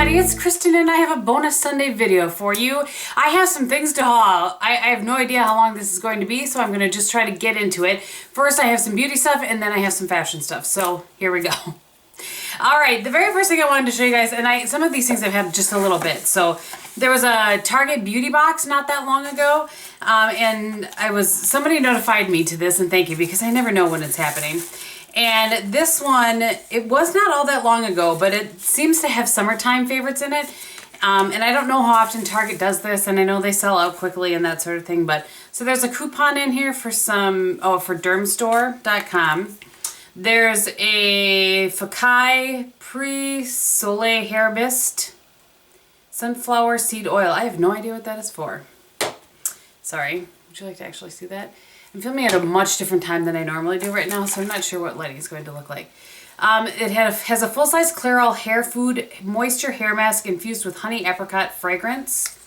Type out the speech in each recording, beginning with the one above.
everybody, it's Kristin and I have a bonus Sunday video for you. I have some things to haul. I have no idea how long this is going to be, so I'm going to just try to get into it. First I have some beauty stuff and then I have some fashion stuff, so here we go. Alright, the very first thing I wanted to show you guys, and some of these things I've had just a little bit. So there was a Target beauty box not that long ago, and somebody notified me to this, and thank you, because I never know when it's happening. And this one, it was not all that long ago, but it seems to have summertime favorites in it. And I don't know how often Target does this, and I know they sell out quickly and that sort of thing. But so there's a coupon in here for for dermstore.com. There's a Fakai Pre-Soleil Hair Mist Sunflower Seed Oil. I have no idea what that is for. Sorry. Would you like to actually see that? I'm filming at a much different time than I normally do right now, so I'm not sure what lighting is going to look like. It has a full-size Clairol hair food moisture hair mask infused with honey apricot fragrance.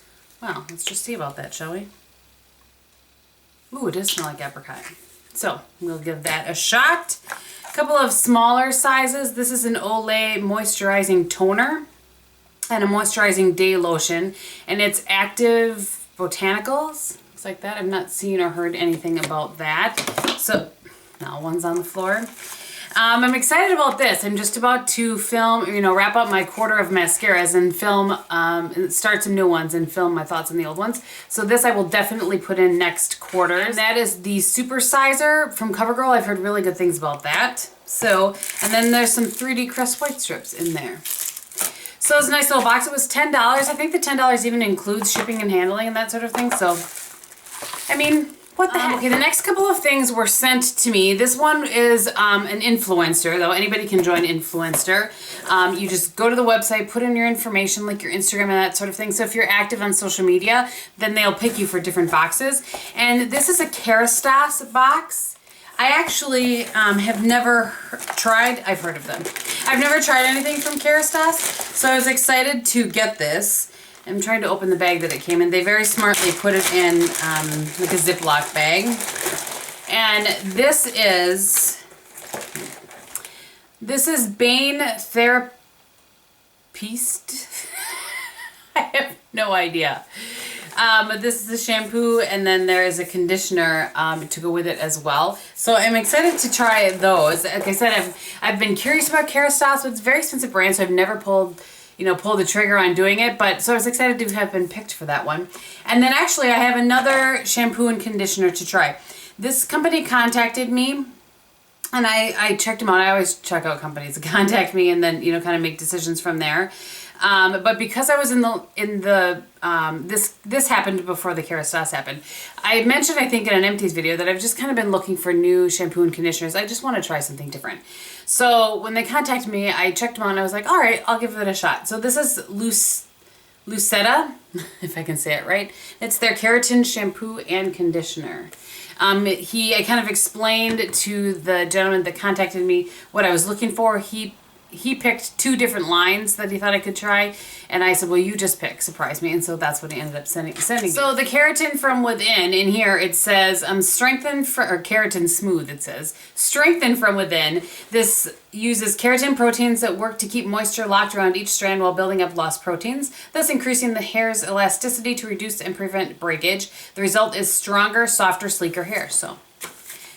Wow, let's just see about that, shall we? Ooh, it does smell like apricot. So we'll give that a shot. A couple of smaller sizes. This is an Olay moisturizing toner and a moisturizing day lotion, and it's active botanicals. Like that. I've not seen or heard anything about that. So now one's on the floor. I'm excited about this. I'm just about to film, wrap up my quarter of mascaras and film, and start some new ones and film my thoughts on the old ones. So this I will definitely put in next quarter. And that is the Super Sizer from CoverGirl. I've heard really good things about that. So, and then there's some 3D Crest white strips in there. So it's a nice little box. It was $10. I think the $10 even includes shipping and handling and that sort of thing. So I mean, what the heck? Okay, the next couple of things were sent to me. This one is an Influenster, though anybody can join Influenster. You just go to the website, put in your information, like your Instagram and that sort of thing. So if you're active on social media, then they'll pick you for different boxes. And this is a Kerastase box. I actually have never tried, I've heard of them. I've never tried anything from Kerastase, so I was excited to get this. I'm trying to open the bag that it came in. They very smartly put it in like a Ziploc bag. And this is Bane Therapist. I have no idea. This is the shampoo, and then there is a conditioner to go with it as well. So I'm excited to try those. Like I said, I've been curious about Kerastase. It's a very expensive brand, so I've never pulled the trigger on doing it, but so I was excited to have been picked for that one. And then actually I have another shampoo and conditioner to try. This company contacted me, and I checked them out. I always check out companies that contact me and then, kind of make decisions from there. But because I was this happened before the Kerastase happened. I mentioned, I think in an Empties video, that I've just kind of been looking for new shampoo and conditioners. I just want to try something different. So when they contacted me, I checked them out and I was like, all right, I'll give it a shot. So this is Lucetta, if I can say it right. It's their keratin shampoo and conditioner. I kind of explained to the gentleman that contacted me what I was looking for. He picked two different lines that he thought I could try, and I said, well, you just pick, surprise me. And so that's what he ended up sending. So the keratin from within, in here it says keratin smooth, it says strengthen from within. This uses keratin proteins that work to keep moisture locked around each strand while building up lost proteins, thus increasing the hair's elasticity to reduce and prevent breakage. The result is stronger, softer, sleeker hair. So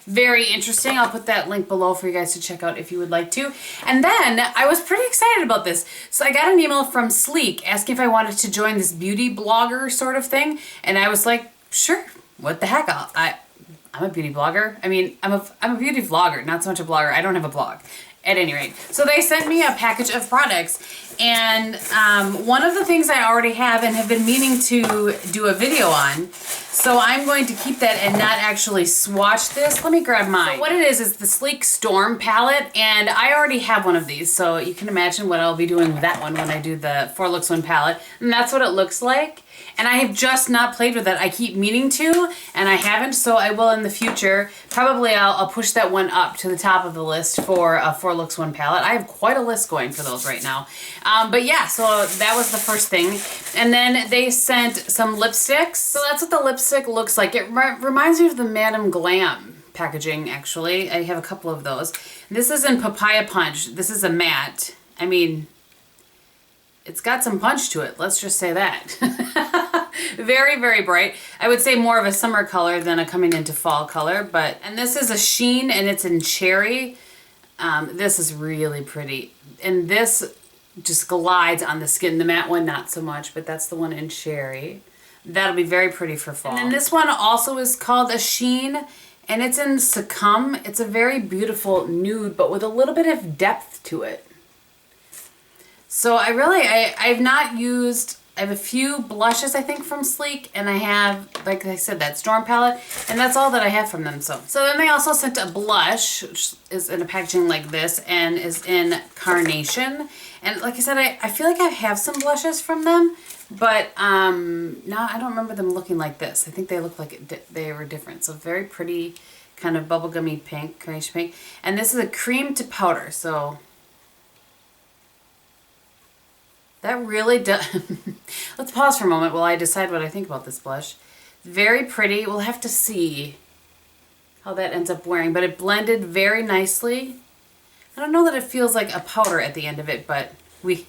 very interesting. I'll put that link below for you guys to check out if you would like to. And then I was pretty excited about this. So I got an email from Sleek asking if I wanted to join this beauty blogger sort of thing. And I was like, sure, what the heck? I'm a beauty blogger. I mean, I'm a beauty vlogger, not so much a blogger. I don't have a blog. At any rate, so they sent me a package of products, and one of the things I already have and have been meaning to do a video on, so I'm going to keep that and not actually swatch this. Let me grab mine. So what it is the Sleek Storm palette, and I already have one of these, so you can imagine what I'll be doing with that one when I do the 4 Looks 1 palette, and that's what it looks like. And I have just not played with it. I keep meaning to, and I haven't, so I will in the future. Probably I'll push that one up to the top of the list for a 4 Looks 1 palette. I have quite a list going for those right now. But yeah, so that was the first thing. And then they sent some lipsticks. So that's what the lipstick looks like. It reminds me of the Madame Glam packaging, actually. I have a couple of those. This is in Papaya Punch. This is a matte. I mean, it's got some punch to it. Let's just say that. Very, very bright. I would say more of a summer color than a coming into fall color, and this is a sheen and it's in cherry. This is really pretty. And this just glides on the skin. The matte one, not so much, but that's the one in cherry. That'll be very pretty for fall. And then this one also is called a sheen, and it's in Succumb. It's a very beautiful nude, but with a little bit of depth to it. So I've not used, I have a few blushes, I think, from Sleek, and I have, like I said, that Storm palette, and that's all that I have from them. So then they also sent a blush, which is in a packaging like this, and is in Carnation. And like I said, I feel like I have some blushes from them, but no, I don't remember them looking like this. I think they look like they were different. So very pretty, kind of bubblegummy pink, Carnation pink. And this is a cream to powder, so that really does. Let's pause for a moment while I decide what I think about this blush. Very pretty. We'll have to see how that ends up wearing, but it blended very nicely. I don't know that it feels like a powder at the end of it, but we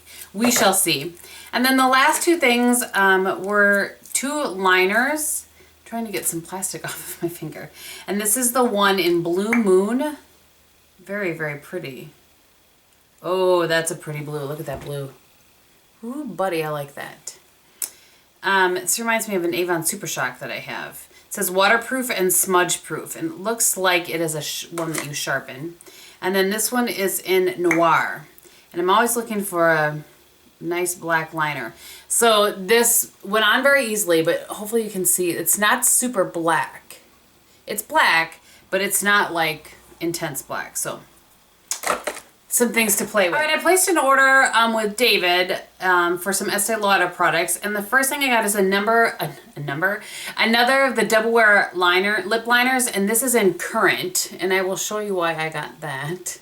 shall see. And then the last two things were two liners. I'm trying to get some plastic off of my finger. And this is the one in Blue Moon. Very, very pretty. Oh, that's a pretty blue. Look at that blue. Ooh, buddy, I like that. This reminds me of an Avon Super Shock that I have. It says waterproof and smudge proof, and it looks like it is one that you sharpen. And then this one is in Noir, and I'm always looking for a nice black liner. So this went on very easily, but hopefully you can see it's not super black. It's black, but it's not like intense black. So some things to play with. All right, I placed an order with Daybed for some Estee Lauder products, and the first thing I got is another of the Double Wear lip liners, and this is in Currant, and I will show you why I got that.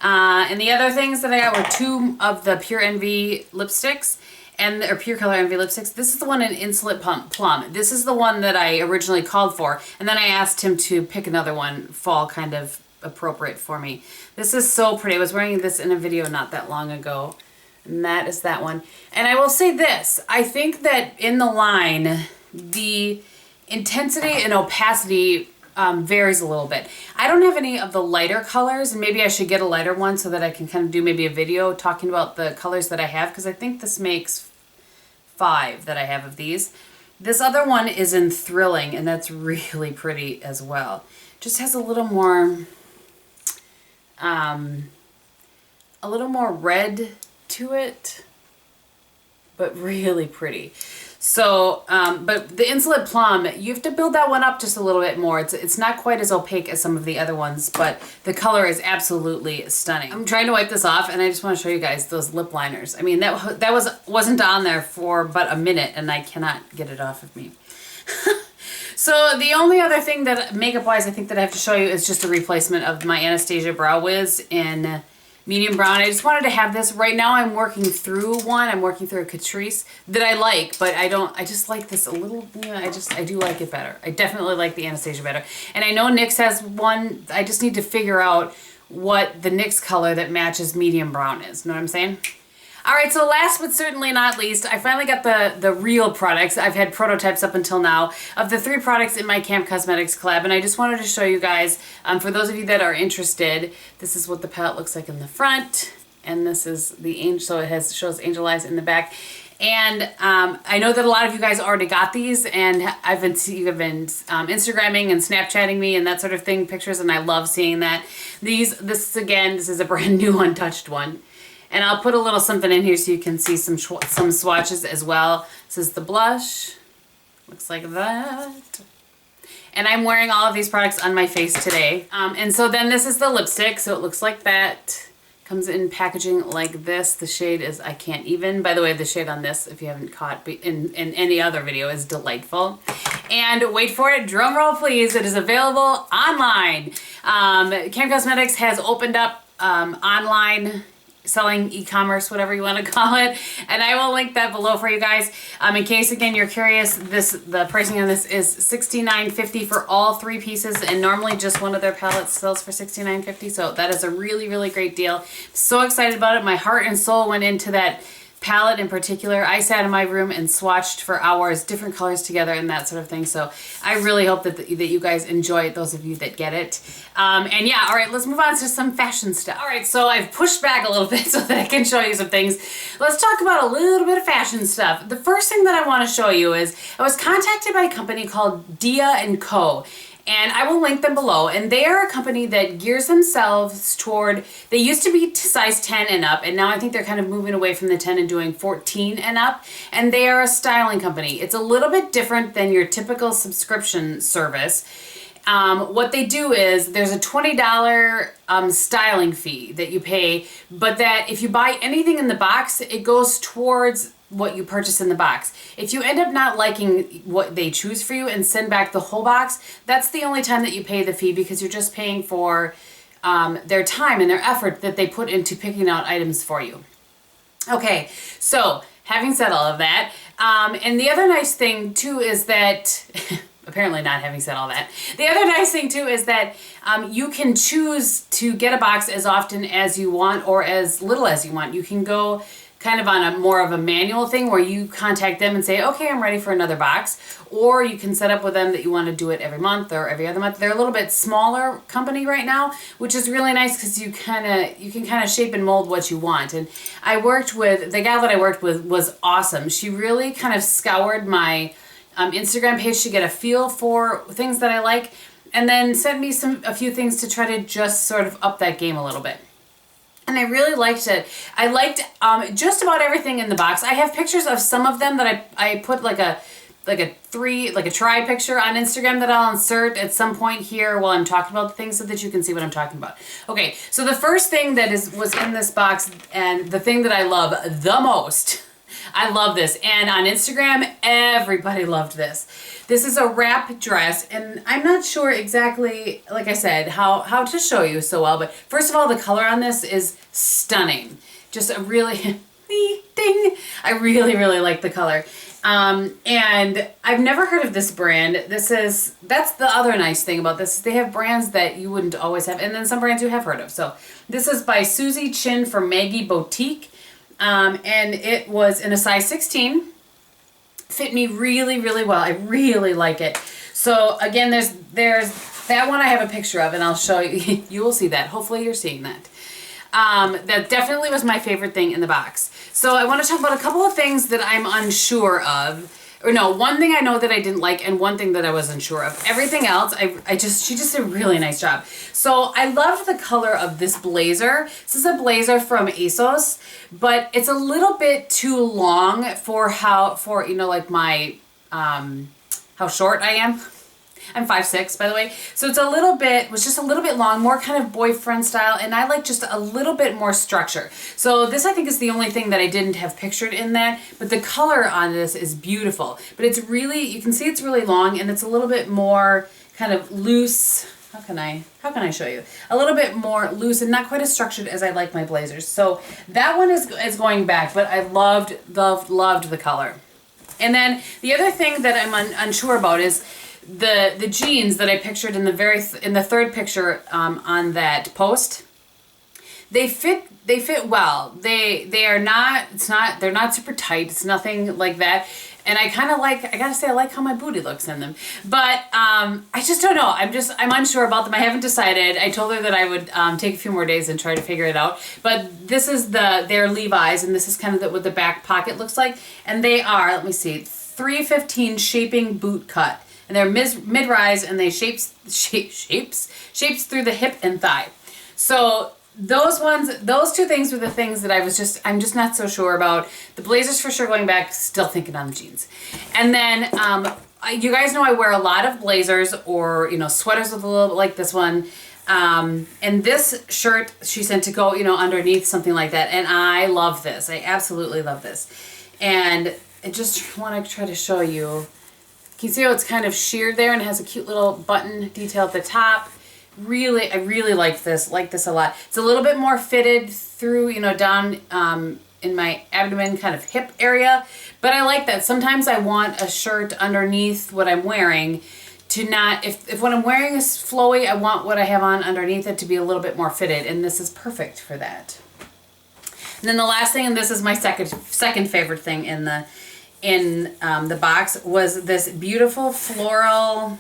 And the other things that I got were two of the Pure Envy lipsticks, or Pure Color Envy lipsticks. This is the one in Insolent Plum. This is the one that I originally called for, and then I asked him to pick another one, fall kind of appropriate for me. This is so pretty. I was wearing this in a video not that long ago, and that is that one. And I will say this, I think that in the line, the intensity and opacity varies a little bit. I don't have any of the lighter colors, and maybe I should get a lighter one so that I can kind of do maybe a video talking about the colors that I have, because I think this makes 5 that I have of these. This other one is in Thrilling, and that's really pretty as well. Just has a little more red to it, but really pretty. So, but the Insolent Plum, you have to build that one up just a little bit more. It's not quite as opaque as some of the other ones, but the color is absolutely stunning. I'm trying to wipe this off, and I just want to show you guys those lip liners. I mean, that wasn't on there for but a minute, and I cannot get it off of me. So the only other thing that makeup-wise I think that I have to show you is just a replacement of my Anastasia Brow Wiz in medium brown. I just wanted to have this. Right now I'm working through one. I'm working through a Catrice that I like, but I just like this a little, I do like it better. I definitely like the Anastasia better. And I know NYX has one. I just need to figure out what the NYX color that matches medium brown is. Know what I'm saying? All right, so last but certainly not least, I finally got the real products. I've had prototypes up until now of the 3 products in my Camp Cosmetics collab, and I just wanted to show you guys, for those of you that are interested, this is what the palette looks like in the front, and this is the angel, so it shows angel eyes in the back. And I know that a lot of you guys already got these, and you've been Instagramming and Snapchatting me and that sort of thing, pictures, and I love seeing that. This is a brand new untouched one. And I'll put a little something in here so you can see some swatches as well. This is the blush. Looks like that. And I'm wearing all of these products on my face today. And so then this is the lipstick. So it looks like that. Comes in packaging like this. The shade is I Can't Even. By the way, the shade on this, if you haven't caught in any other video, is delightful. And wait for it, drum roll please, it is available online. Camp Cosmetics has opened up online selling, e-commerce, whatever you want to call it, and I will link that below for you guys. In case again you're curious, the pricing on this is $69.50 for all 3 pieces, and normally just one of their palettes sells for $69.50, so that is a really, really great deal. So excited about it. My heart and soul went into that palette in particular. I sat in my room and swatched for hours, different colors together and that sort of thing. So I really hope that you guys enjoy it, those of you that get it. And yeah, all right, let's move on to some fashion stuff. All right, so I've pushed back a little bit so that I can show you some things. Let's talk about a little bit of fashion stuff. The first thing that I want to show you is I was contacted by a company called Dia & Co. And I will link them below. And they are a company that gears themselves toward, they used to be size 10 and up, and now I think they're kind of moving away from the 10 and doing 14 and up. And they are a styling company. It's a little bit different than your typical subscription service. What they do is there's a $20 styling fee that you pay, but that if you buy anything in the box, it goes towards what you purchase in the box. If you end up not liking what they choose for you and send back the whole box, that's the only time that you pay the fee, because you're just paying for their time and their effort that they put into picking out items for you. Okay, so having said all of that, and the other nice thing too is that apparently not having said all that. The other nice thing too is that you can choose to get a box as often as you want or as little as you want. You can go kind of on a more of a manual thing where you contact them and say, okay, I'm ready for another box. Or you can set up with them that you want to do it every month or every other month. They're a little bit smaller company right now, which is really nice because you can kind of shape and mold what you want. And I worked with, the gal that I worked with was awesome. She really kind of scoured my Instagram page to get a feel for things that I like, and then sent me a few things to try to just sort of up that game a little bit. And I really liked it. I liked just about everything in the box. I have pictures of some of them that I put like a try picture on Instagram that I'll insert at some point here while I'm talking about the things so that you can see what I'm talking about. Okay, so the first thing that was in this box, and the thing that I love the most, I love this, and on Instagram everybody loved this. This is a wrap dress, and I'm not sure exactly, like I said, how to show you so well, but first of all, the color on this is stunning. Just a really, ding, I really, really like the color. And I've never heard of this brand. That's the other nice thing about this. They have brands that you wouldn't always have, and then some brands you have heard of. So this is by Suzi Chin for Maggy Boutique, and it was in a size 16. Fit me really, really well. I really like it. So again, there's that one I have a picture of, and I'll show you. You will see that. Hopefully you're seeing that. That definitely was my favorite thing in the box. So I want to talk about a couple of things that I'm unsure of. Or no, one thing I know that I didn't like, and one thing that I was unsure of. Everything else, she just did a really nice job. So I loved the color of this blazer. This is a blazer from ASOS, but it's a little bit too long for you know, like my, how short I am. I'm 5'6", by the way. So it's was just a little bit long, more kind of boyfriend style, and I like just a little bit more structure. So this, I think, is the only thing that I didn't have pictured in that, but the color on this is beautiful. But it's really, you can see it's really long, and it's a little bit more kind of loose. How can I show you? A little bit more loose and not quite as structured as I like my blazers. So that one is going back, but I loved the color. And then the other thing that I'm unsure about is the jeans that I pictured in the third picture on that post. They fit well. They're not super tight. It's nothing like that. And I gotta say, I like how my booty looks in them. But I just don't know. I'm unsure about them. I haven't decided. I told her that I would take a few more days and try to figure it out. But this is their Levi's, and this is kind of what the back pocket looks like. And they are, let me see, 315 shaping boot cut. And they're mid-rise, and they shapes through the hip and thigh. So those two things were the things that I'm just not so sure about. The blazers for sure going back, still thinking on the jeans. And then you guys know I wear a lot of blazers or, you know, sweaters with a little bit like this one. And this shirt she sent to go, you know, underneath, something like that. And I love this. I absolutely love this. And I just want to try to show you. Can you see how it's kind of sheared there and has a cute little button detail at the top? I really like this a lot. It's a little bit more fitted through, you know, down in my abdomen kind of hip area, but I like that. Sometimes I want a shirt underneath what I'm wearing to not, if what I'm wearing is flowy, I want what I have on underneath it to be a little bit more fitted, and this is perfect for that. And then the last thing, and this is my second favorite thing in the box, was this beautiful floral.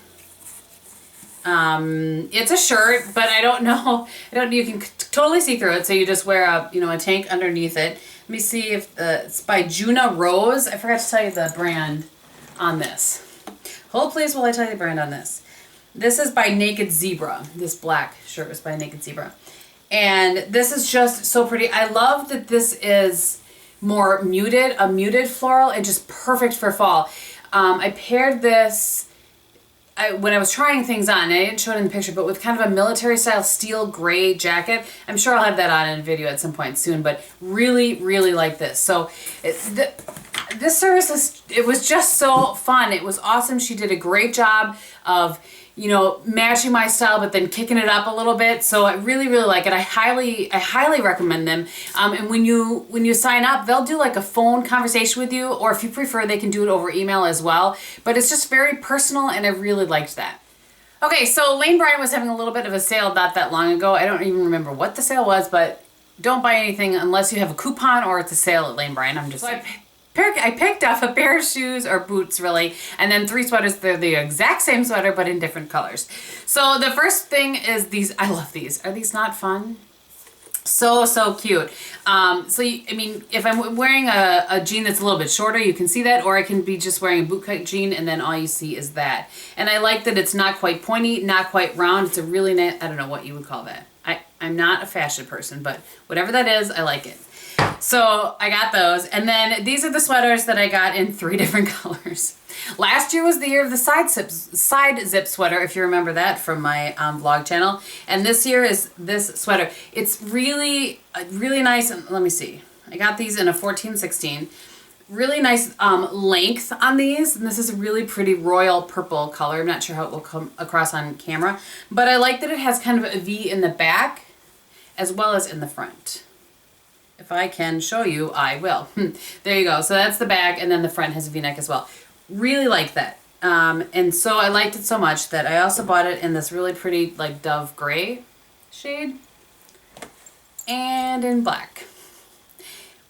It's a shirt, but I don't know. You can totally see through it. So you just wear a tank underneath it. Let me see if it's by Juna Rose. I forgot to tell you the brand on this. Hold please while I tell you the brand on this. This is by Naked Zebra. This black shirt was by Naked Zebra. And this is just so pretty. I love that this is more muted, a muted floral, and just perfect for fall. I paired this when I was trying things on. I didn't show it in the picture, but with kind of a military style steel gray jacket. I'm sure I'll have that on in a video at some point soon, but really, really like this. So this service, it was just so fun. It was awesome. She did a great job of, matching my style, but then kicking it up a little bit. So I really, really like it. I highly recommend them. And when you sign up, they'll do like a phone conversation with you, or if you prefer, they can do it over email as well. But it's just very personal, and I really liked that. Okay, so Bryant was having a little bit of a sale not that long ago. I don't even remember what the sale was, but don't buy anything unless you have a coupon or it's a sale at Bryant. I'm just I picked up a pair of shoes, or boots really, and then 3 sweaters. They're the exact same sweater, but in different colors. So the first thing is these. I love these. Are these not fun? So cute. If I'm wearing a jean that's a little bit shorter, you can see that, or I can be just wearing a bootcut jean and then all you see is that. And I like that it's not quite pointy, not quite round. It's a really nice, I don't know what you would call that. I'm not a fashion person, but whatever that is, I like it. So I got those, and then these are the sweaters that I got in 3 different colors. Last year was the year of the side zip sweater, if you remember that from my vlog channel. And this year is this sweater. It's really nice. And let me see. I got these in a 14-16. Really nice length on these. And this is a really pretty royal purple color. I'm not sure how it will come across on camera, but I like that it has kind of a V in the back as well as in the front. If I can show you, I will. There you go. So that's the back, and then the front has a V-neck as well. Really like that. And so I liked it so much that I also bought it in this really pretty like dove gray shade and in black.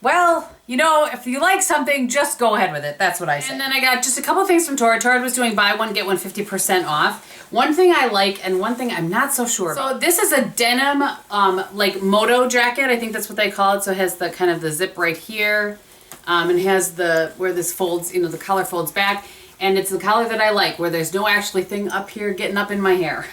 Well, if you like something, just go ahead with it. That's what I say. And then I got just a couple things from Torrid. Torrid was doing buy one, get one 50% off. One thing I like and one thing I'm not so sure about. So this is a denim like moto jacket. I think that's what they call it. So it has the kind of the zip right here. And has where this folds, the collar folds back. And it's the collar that I like, where there's no actually thing up here getting up in my hair.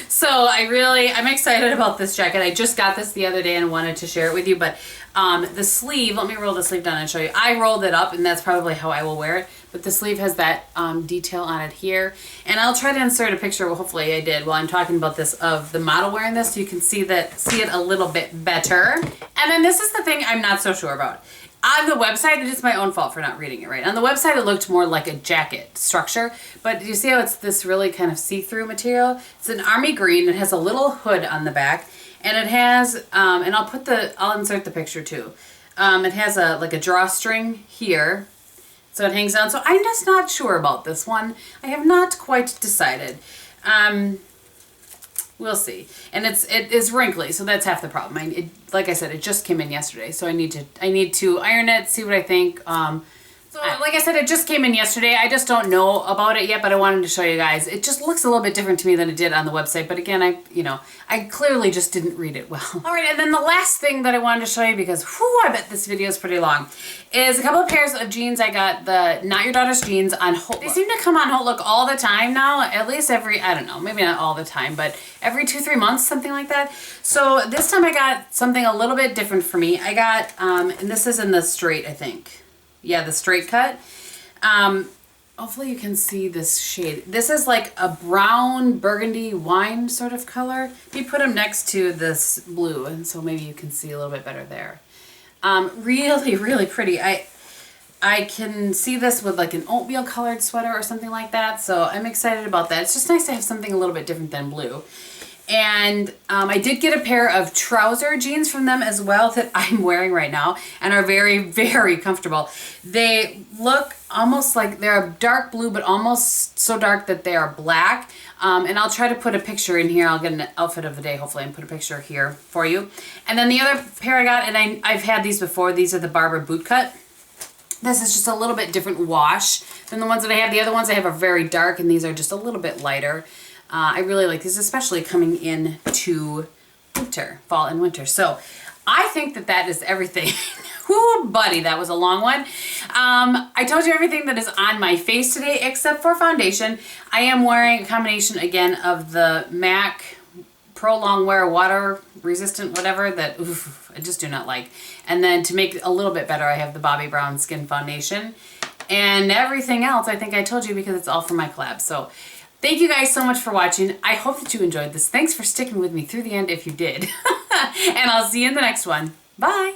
So I'm excited about this jacket. I just got this the other day and wanted to share it with you, but the sleeve, let me roll the sleeve down and show you. I rolled it up, and that's probably how I will wear it, but the sleeve has that detail on it here. And I'll try to insert a picture, well, hopefully I did, while I'm talking about this, of the model wearing this, so you can see it a little bit better. And then this is the thing I'm not so sure about. On the website, it is my own fault for not reading it right. On the website, it looked more like a jacket structure, but you see how it's this really kind of see-through material? It's an army green. It has a little hood on the back, and it has, and I'll insert the picture too. It has like a drawstring here, so it hangs down. So I'm just not sure about this one. I have not quite decided. We'll see. And it is wrinkly, so that's half the problem. Like I said, it just came in yesterday, so I need to iron it, see what I think. Like I said, it just came in yesterday. I just don't know about it yet, but I wanted to show you guys. It just looks a little bit different to me than it did on the website, but again, I clearly just didn't read it well. All right, and then the last thing that I wanted to show you, because I bet this video is pretty long, is a couple of pairs of jeans. I got the Not Your Daughter's jeans on Haute Look. They seem to come on Haute Look all the time now, at least every, I don't know, maybe not all the time, but every 2-3 months, something like that. So this time I got something a little bit different for me. I got, and this is in the straight, I think. Yeah, the straight cut. Hopefully you can see this shade. This is like a brown burgundy wine sort of color. You put them next to this blue, and so maybe you can see a little bit better there. Really, really pretty. I can see this with like an oatmeal colored sweater or something like that, so I'm excited about that. It's just nice to have something a little bit different than blue. And I did get a pair of trouser jeans from them as well that I'm wearing right now and are very, very comfortable. They look almost like they're a dark blue, but almost so dark that they are black. And I'll try to put a picture in here. I'll get an outfit of the day, hopefully, and put a picture here for you. And then the other pair I got, and I've had these before. These are the Barber bootcut. This is just a little bit different wash than the ones that I have. The other ones I have are very dark, and these are just a little bit lighter. I really like these, especially coming into winter, fall and winter. So I think that that is everything. Whoo, buddy, that was a long one. I told you everything that is on my face today except for foundation. I am wearing a combination again of the MAC Pro Longwear water resistant whatever that I just do not like. And then to make it a little bit better, I have the Bobbi Brown Skin Foundation. And everything else I think I told you because it's all from my collab. So thank you guys so much for watching. I hope that you enjoyed this. Thanks for sticking with me through the end if you did. And I'll see you in the next one. Bye.